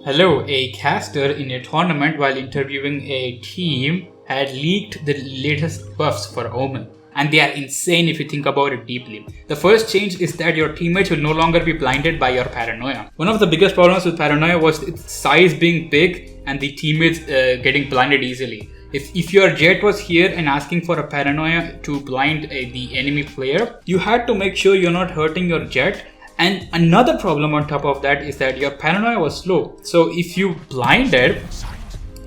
Hello, a caster in a tournament while interviewing a team had leaked the latest buffs for Omen. And they are insane if you think about it deeply. The first change is that your teammates will no longer be blinded by your paranoia. One of the biggest problems with paranoia was its size being big and the teammates getting blinded easily. If your jet was here and asking for a paranoia to blind the enemy player, you had to make sure you're not hurting your jet. And another problem on top of that is that your paranoia was slow. So if you blinded,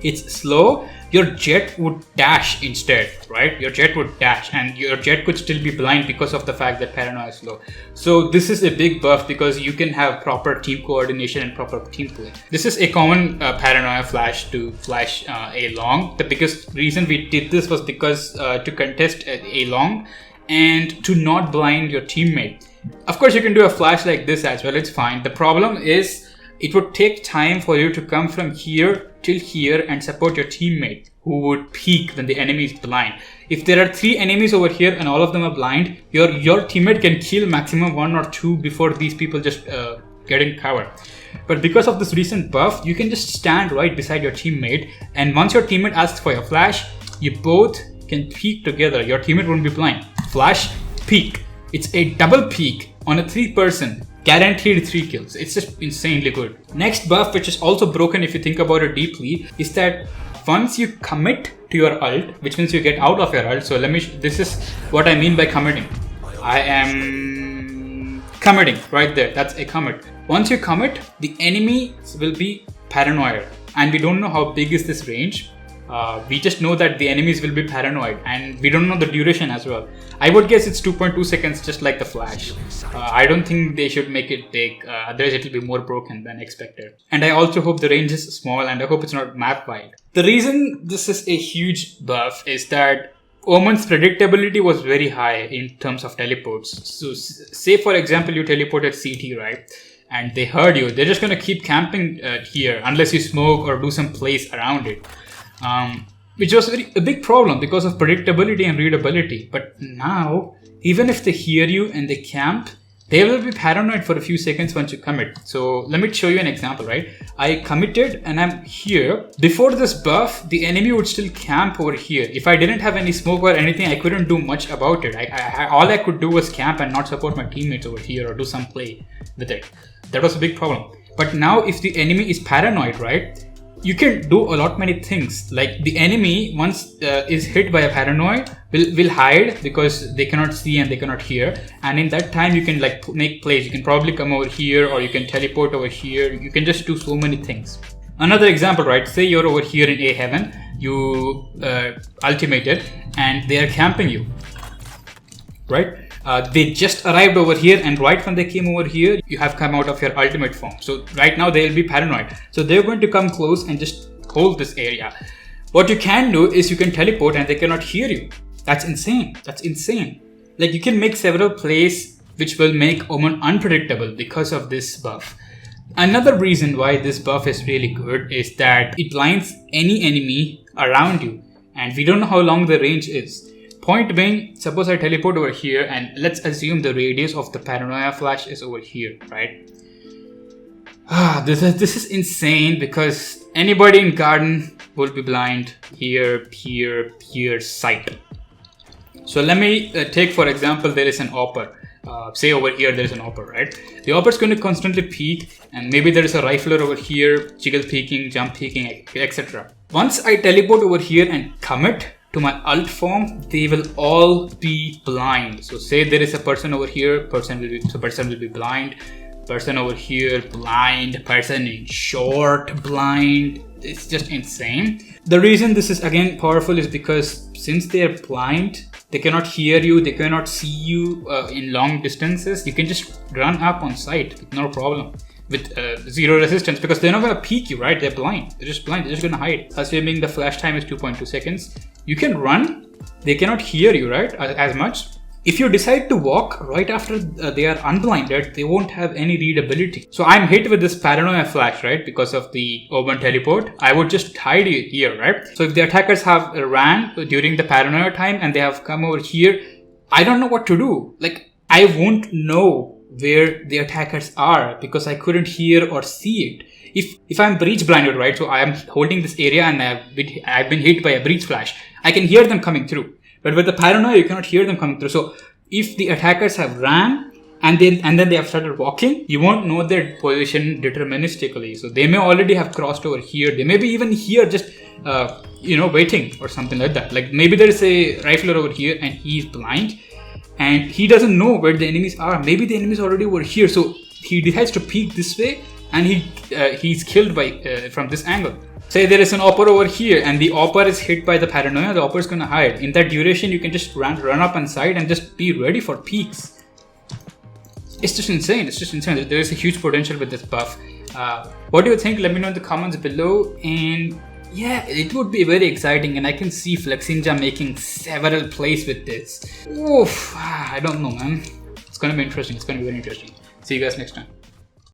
it's slow, your jet would dash instead, right? Your jet would dash and your jet could still be blind because of the fact that paranoia is slow. So this is a big buff because you can have proper team coordination and proper team play. This is a common paranoia flash to flash a long. The biggest reason we did this was because to contest a long and to not blind your teammate. Of course, you can do a flash like this as well, it's fine. The problem is it would take time for you to come from here till here and support your teammate who would peek when the enemy is blind. If there are 3 enemies over here and all of them are blind, your teammate can kill maximum 1 or 2 before these people just get in cover. But because of this recent buff, you can just stand right beside your teammate, and once your teammate asks for your flash, you both can peek together. Your teammate won't be blind. Flash, peek. It's a double peek on a 3-person, guaranteed 3 kills. It's just insanely good. Next buff, which is also broken if you think about it deeply, is that once you commit to your ult, which means you get out of your ult. So this is what I mean by committing. I am committing right there. That's a commit. Once you commit, the enemy will be paranoid. And we don't know how big is this range. We just know that the enemies will be paranoid and we don't know the duration as well. I would guess it's 2.2 seconds just like the flash. I don't think they should make it big, otherwise it will be more broken than expected. And I also hope the range is small and I hope it's not map wide. The reason this is a huge buff is that Omen's predictability was very high in terms of teleports. So say for example you teleported CT, right? And they heard you. They're just going to keep camping here unless you smoke or do some plays around it. Which was a big problem because of predictability and readability. But now, even if they hear you and they camp, they will be paranoid for a few seconds once you commit. So let me show you an example, right? I committed and I'm here. Before this buff, the enemy would still camp over here. If I didn't have any smoke or anything, I couldn't do much about it. All I could do was camp and not support my teammates over here or do some play with it. That was a big problem. But now if the enemy is paranoid, right? You can do a lot many things. Like the enemy, once is hit by a paranoid, will hide because they cannot see and they cannot hear. And in that time, you can like make plays. You can probably come over here or you can teleport over here. You can just do so many things. Another example, right? Say you're over here in A heaven. You ultimated and they are camping you, right? They just arrived over here and right when they came over here, you have come out of your ultimate form. So right now they'll be paranoid. So they're going to come close and just hold this area. What you can do is you can teleport and they cannot hear you. That's insane. That's insane. Like you can make several plays which will make Omen unpredictable because of this buff. Another reason why this buff is really good is that it blinds any enemy around you. And we don't know how long the range is. Point being, suppose I teleport over here and let's assume the radius of the paranoia flash is over here, right? This is insane because anybody in garden will be blind here, sight. So let me take for example, there is an AWPer. Say over here there is an AWPer, right? The AWPer is going to constantly peek and maybe there is a rifler over here, jiggle peeking, jump peeking, etc. Once I teleport over here and commit to my ult form, they will all be blind. So say there is a person over here, person will be blind, person over here blind, person in short blind. It's just insane. The reason this is again powerful is because since they are blind, they cannot hear you, they cannot see you in long distances. You can just run up on sight with no problem. With zero resistance because they're not going to peek you, right? They're blind. They're just blind. They're just going to hide. Assuming the flash time is 2.2 seconds. You can run. They cannot hear you, right? As much. If you decide to walk right after they are unblinded, they won't have any readability. So I'm hit with this paranoia flash, right? Because of the Omen teleport. I would just hide here, right? So if the attackers have ran during the paranoia time and they have come over here, I don't know what to do. Like, I won't know where the attackers are because I couldn't hear or see it. if I'm breach blinded, right? So I am holding this area and I've been hit by a breach flash. I can hear them coming through. But with the paranoia, you cannot hear them coming through. So if the attackers have ran and then they have started walking, you won't know their position deterministically. So they may already have crossed over here. They may be even here just waiting or something like that. Like maybe there is a rifler over here and he's blind and he doesn't know where the enemies are. Maybe the enemies already over here. So he decides to peek this way and he's killed by from this angle. Say there is an opper over here and the opper is hit by the paranoia, the opper is gonna hide. In that duration, you can just run up and side and just be ready for peeks. It's just insane. There is a huge potential with this buff. What do you think? Let me know in the comments below. And yeah, it would be very exciting, and I can see Flexinja making several plays with this. Oof, I don't know, man. It's gonna be interesting. It's gonna be very interesting. See you guys next time.